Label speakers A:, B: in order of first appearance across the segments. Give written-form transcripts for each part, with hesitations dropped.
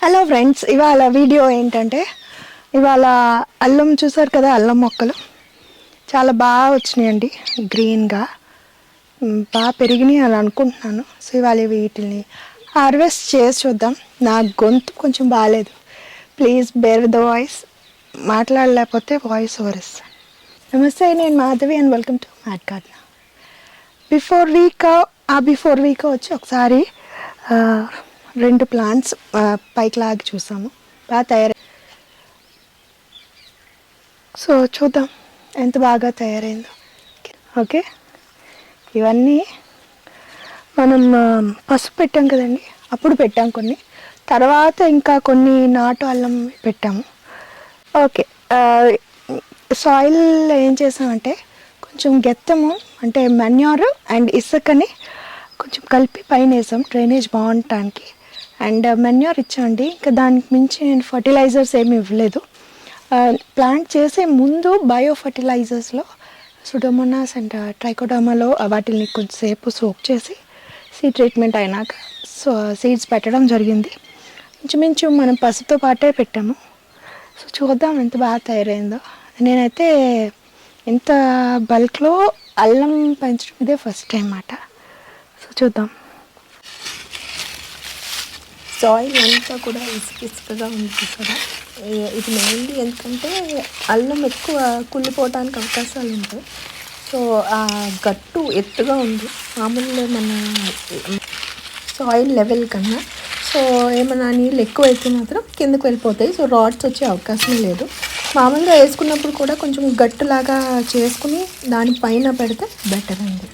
A: Hello friends, ఇవాళ video ఏంటంటే ఇవాళ అల్లం చూసారు కదా, అల్లం మొక్కలు చాలా బాగా వచ్చినాయండి. గ్రీన్గా బాగా పెరిగినాయి అని అనుకుంటున్నాను. సో ఇవాళ వీటిని హార్వెస్ట్ చేసి చూద్దాం. నా గొంతు కొంచెం బాగాలేదు, please bear with the voice. మాట్లాడలేకపోతే వాయిస్ ఓవర్ ఇస్తాను. నమస్తే, నేను Madhavi and welcome to mat garden. Before week వచ్చి ఒకసారి రెండు ప్లాంట్స్ పైకి లాగి చూసాము, బాగా తయారై. సో చూద్దాం ఎంత బాగా తయారైందో. ఓకే, ఇవన్నీ మనం పసుపు పెట్టాం కదండి, అప్పుడు పెట్టాం కొన్ని. తర్వాత ఇంకా కొన్ని నాటు అల్లం పెట్టాము. ఓకే, సాయిల్ ఏం చేసామంటే కొంచెం గెత్తము అంటే మెన్యూర్ అండ్ ఇసుకని కొంచెం కలిపి పైన వేసాం, డ్రైనేజ్ బాగుండటానికి. అండ్ మెన్యూర్ ఇచ్చాండి, ఇంకా దానికి మించి నేను ఫర్టిలైజర్స్ ఏమి ఇవ్వలేదు. ప్లాంట్ చేసే ముందు బయో ఫర్టిలైజర్స్లో సుడోమోనాస్ అండ్ ట్రైకోడర్మాలో వాటిని కొంచెంసేపు సోక్ చేసి సీడ్ ట్రీట్మెంట్ అయినాక సీడ్స్ పెట్టడం జరిగింది. ఇంచుమించు మనం పసుపుతో పాటే పెట్టాము. సో చూద్దాం ఎంత బాగా తయారైందో. నేనైతే ఇంత బల్క్లో అల్లం పెంచడం ఇదే ఫస్ట్ టైం అన్నమాట. సో చూద్దాం. సాయిల్ అంతా కూడా ఇసుకగా ఉంది కదా. ఇది మెయిన్లీ ఎందుకంటే అల్లం ఎక్కువ కుళ్ళిపోవడానికి అవకాశాలు ఉంటాయి. సో ఆ గట్టు ఎత్తుగా ఉంది మామూలుగా మన సాయిల్ లెవెల్ కన్నా. సో ఏమైనా నీళ్ళు ఎక్కువ అయితే మాత్రం కిందకు వెళ్ళిపోతాయి. సో రాడ్స్ వచ్చే అవకాశం లేదు. మామూలుగా వేసుకున్నప్పుడు కూడా కొంచెం గట్టులాగా చేసుకుని దానిపైన పెడితే బెటర్ అండి.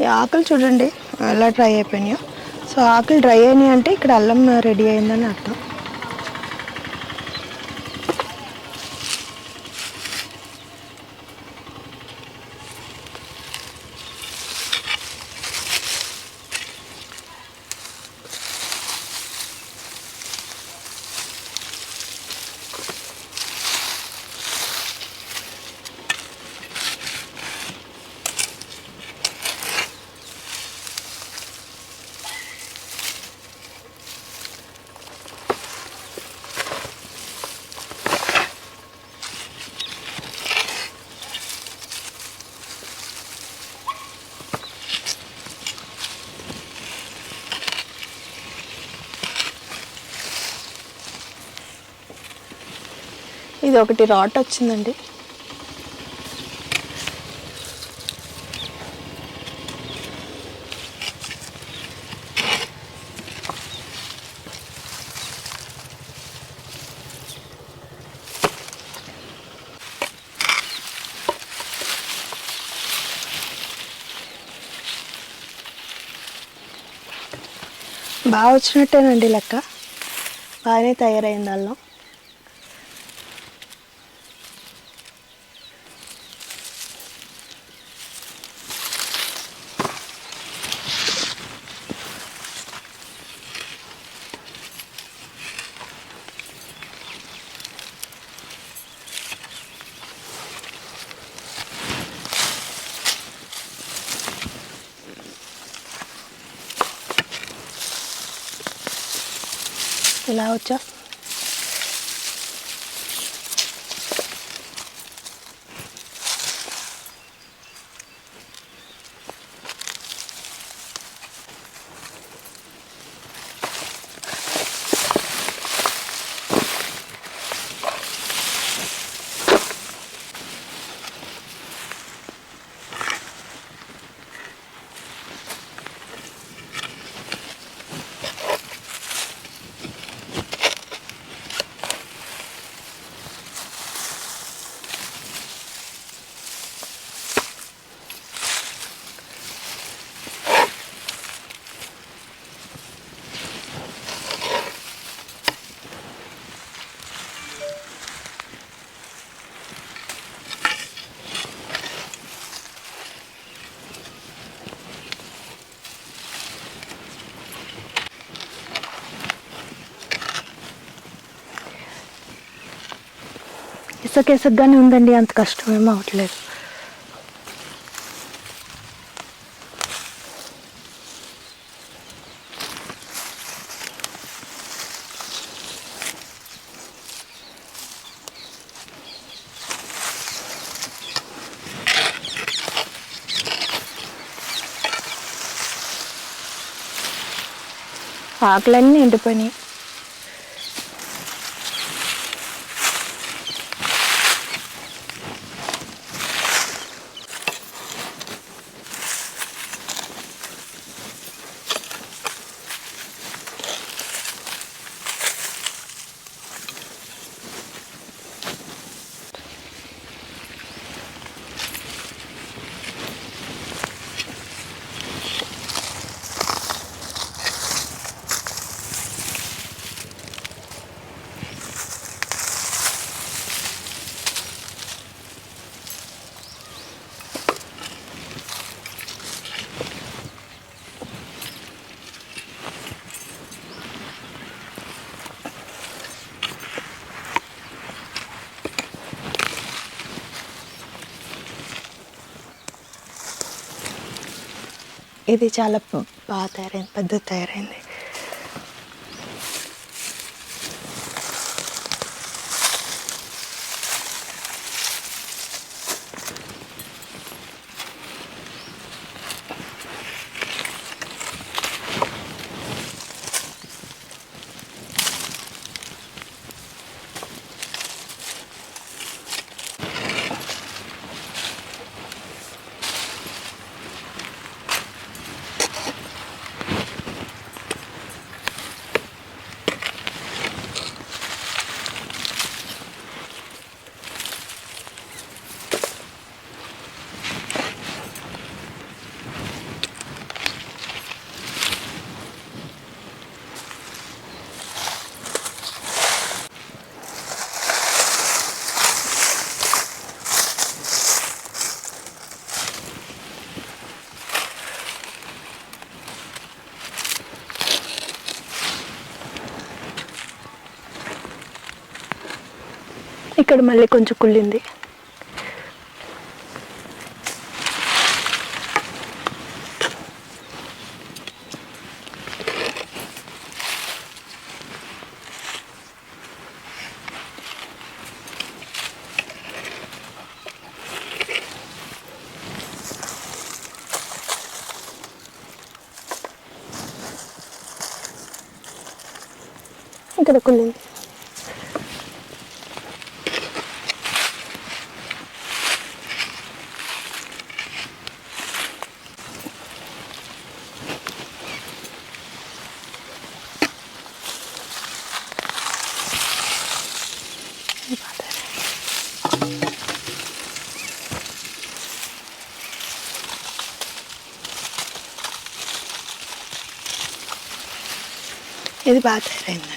A: ఈ ఆకులు చూడండి ఎలా డ్రై అయిపోయినాయో. సో ఆకులు డ్రై అయినాయి అంటే ఇక్కడ అల్లం రెడీ అయిందని అర్థం. ఇది ఒకటి రాట్ వచ్చిందండి. బాగా వచ్చినట్టేనండి లెక్క, బాగానే తయారైంది అల్లం. ఇలా వచ్చా. ఇసుకగానే ఉందండి, అంత కష్టమేమో అవట్లేదు. ఆకులన్నీ ఎండిపోయినాయి. ఇది చాలా బాగా తయారైంది, పెద్ద తయారైంది. ఇక్కడ మళ్ళీ కొంచెం కుళ్ళింది. ఇక్కడ కుళ్ళింది. ఇది బాగా తయారైందండి.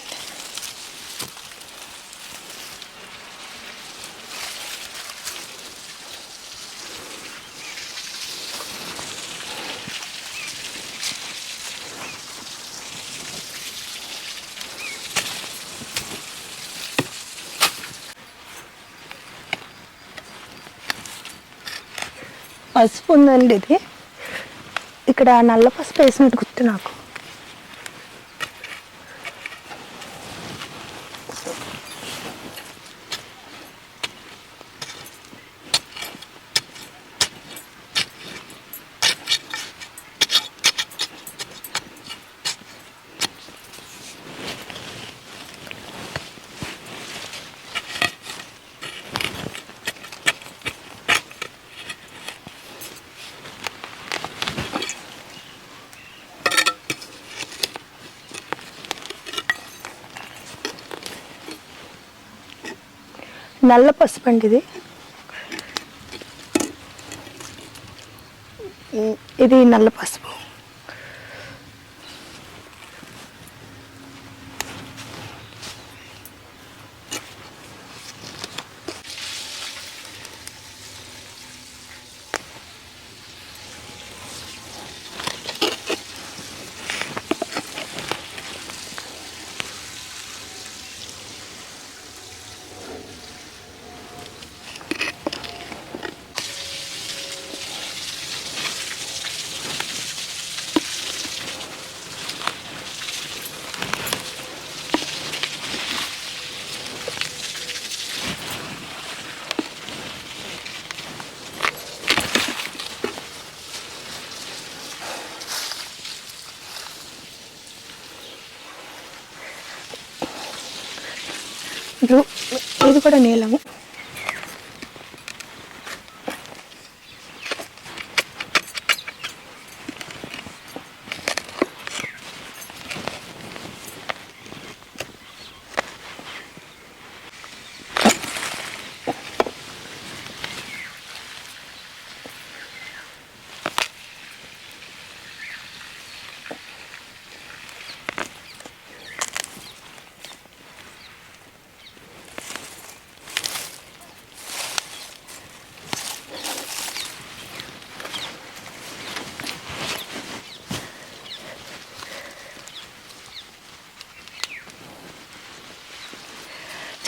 A: పసుపు ఉందండి, ఇది ఇక్కడ నల్ల పసుపు వేసినట్టు గుర్తు నాకు. నల్ల పసుపు అండి ఇది. ఇది నల్ల పసుపు. బ్లూ, ఇది కూడా నీలము.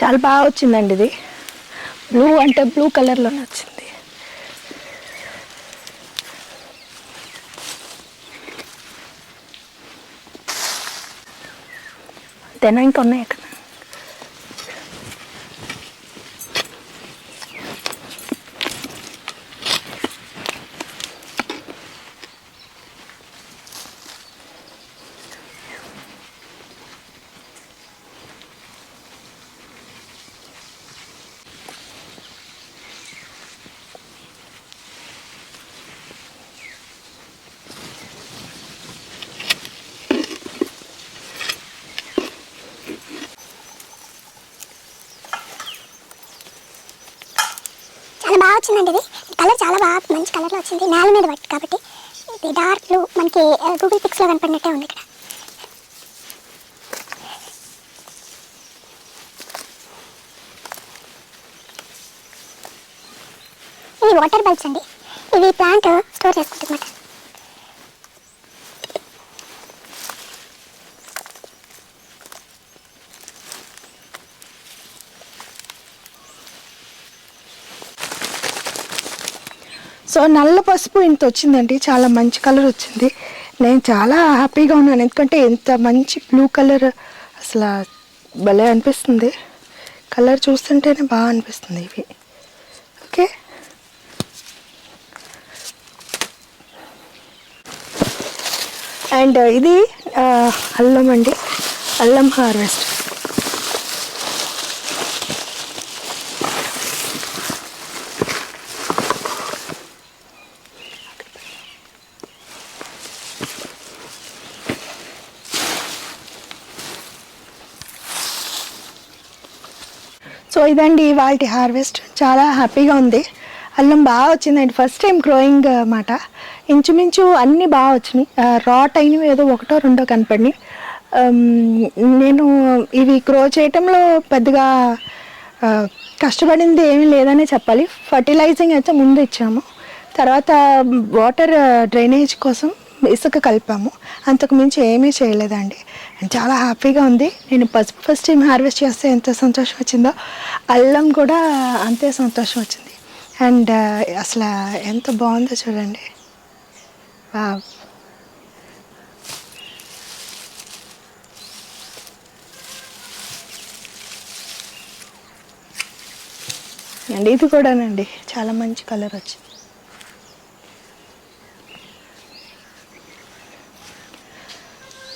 A: చాలా బాగా వచ్చిందండి. ఇది బ్లూ అంటే బ్లూ కలర్లోనే వచ్చింది. అంతేనా, ఇంకా ఉన్నాయి అక్కడ.
B: చాలా బాగా వచ్చిందండి. ఇది కలర్ చాలా బాగా మంచి కలర్లో వచ్చింది. నేల మీద పట్టి కాబట్టి ఇది డార్క్ బ్లూ మనకి గూగుల్ పిక్స్లో కనపడినట్టే ఉంది. ఇక్కడ ఇవి వాటర్ బల్బ్స్ అండి. ఇవి ప్లాంట్ స్టోర్ చేసుకుంటుంది.
A: సో నల్ల పసుపు ఇంత వచ్చిందండి, చాలా మంచి కలర్ వచ్చింది. నేను చాలా హ్యాపీగా ఉన్నాను, ఎందుకంటే ఎంత మంచి బ్లూ కలర్, అసలు భలే అనిపిస్తుంది. కలర్ చూస్తుంటేనే బాగా అనిపిస్తుంది ఇవి. ఓకే, అండ్ ఇది అల్లం అండి, అల్లం హార్వెస్ట్. సో ఇదండి వాటి హార్వెస్ట్. చాలా హ్యాపీగా ఉంది. అల్లం బాగా వచ్చిందండి, ఫస్ట్ టైం గ్రోయింగ్ అన్నమాట. ఇంచుమించు అన్నీ బాగా వచ్చినాయి. రాట్ అయినవి ఏదో ఒకటో రెండో కనపడినాయి. నేను ఇవి గ్రో చేయటంలో పెద్దగా కష్టపడింది ఏమీ లేదనే చెప్పాలి. ఫర్టిలైజింగ్ అయితే ముందు ఇచ్చాము, తర్వాత వాటర్ డ్రైనేజ్ కోసం ఇసుక కలిపాము, అంతకు మించి ఏమీ చేయలేదండి. అండ్ చాలా హ్యాపీగా ఉంది. నేను పసుపు ఫస్ట్ టైం హార్వెస్ట్ చేస్తే ఎంత సంతోషం వచ్చిందో, అల్లం కూడా అంతే సంతోషం వచ్చింది. అండ్ అసలు ఎంత బాగుందో చూడండి. వావ్, అండ్ ఇది కూడానండి చాలా మంచి కలర్ వచ్చింది.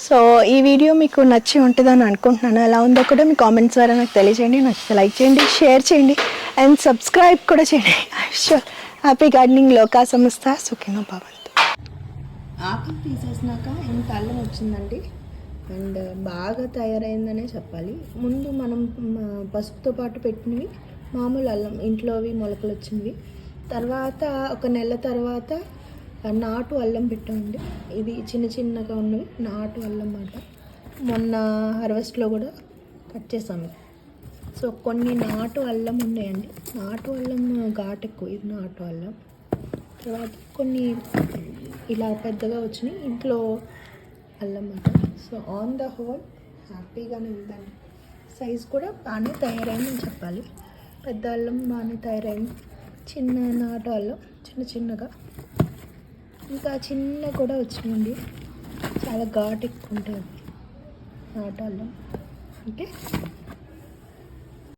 A: సో ఈ వీడియో మీకు నచ్చి ఉంటుందని అనుకుంటున్నాను. ఎలా ఉందో కూడా మీ కామెంట్స్ ద్వారా నాకు తెలియజేయండి. నచ్చితే లైక్ చేయండి, షేర్ చేయండి, అండ్ సబ్స్క్రైబ్ కూడా చేయండి. షూర్. Happy gardening. లోకా సంస్థ సుఖినో భవంతు. ఆకులు తీసేసినాక ఇంత అల్లం వచ్చిందండి, అండ్ బాగా తయారైందనే చెప్పాలి. ముందు మనం పసుపుతో పాటు పెట్టినవి మామూలు అల్లం, ఇంట్లోవి మొలకలు వచ్చినవి. తర్వాత ఒక నెల తర్వాత నాటు అల్లం పెట్టండి. ఇది చిన్న చిన్నగా ఉన్నవి నాటు అల్లం అన్నమాట. మొన్న హార్వెస్ట్లో కూడా కట్ చేసాము. సో కొన్ని నాటు అల్లం ఉన్నాయండి. నాటు అల్లం ఘాటు ఎక్కువ, ఇది నాటు అల్లం. తర్వాత కొన్ని ఇలా పెద్దగా వచ్చినాయి ఇంట్లో అల్లం అన్నమాట. సో ఆన్ ద హోల్ హ్యాపీగానే ఉందండి. సైజ్ కూడా బాగానే తయారైందని చెప్పాలి. పెద్ద అల్లం బాగానే తయారైంది, చిన్న నాటు అల్లం చిన్న చిన్నగా, ఇంకా చిన్న కూడా వచ్చినాయండి. చాలా ఘాటు ఎక్కువ ఉంటుంది నాటు అల్లం. ఓకే.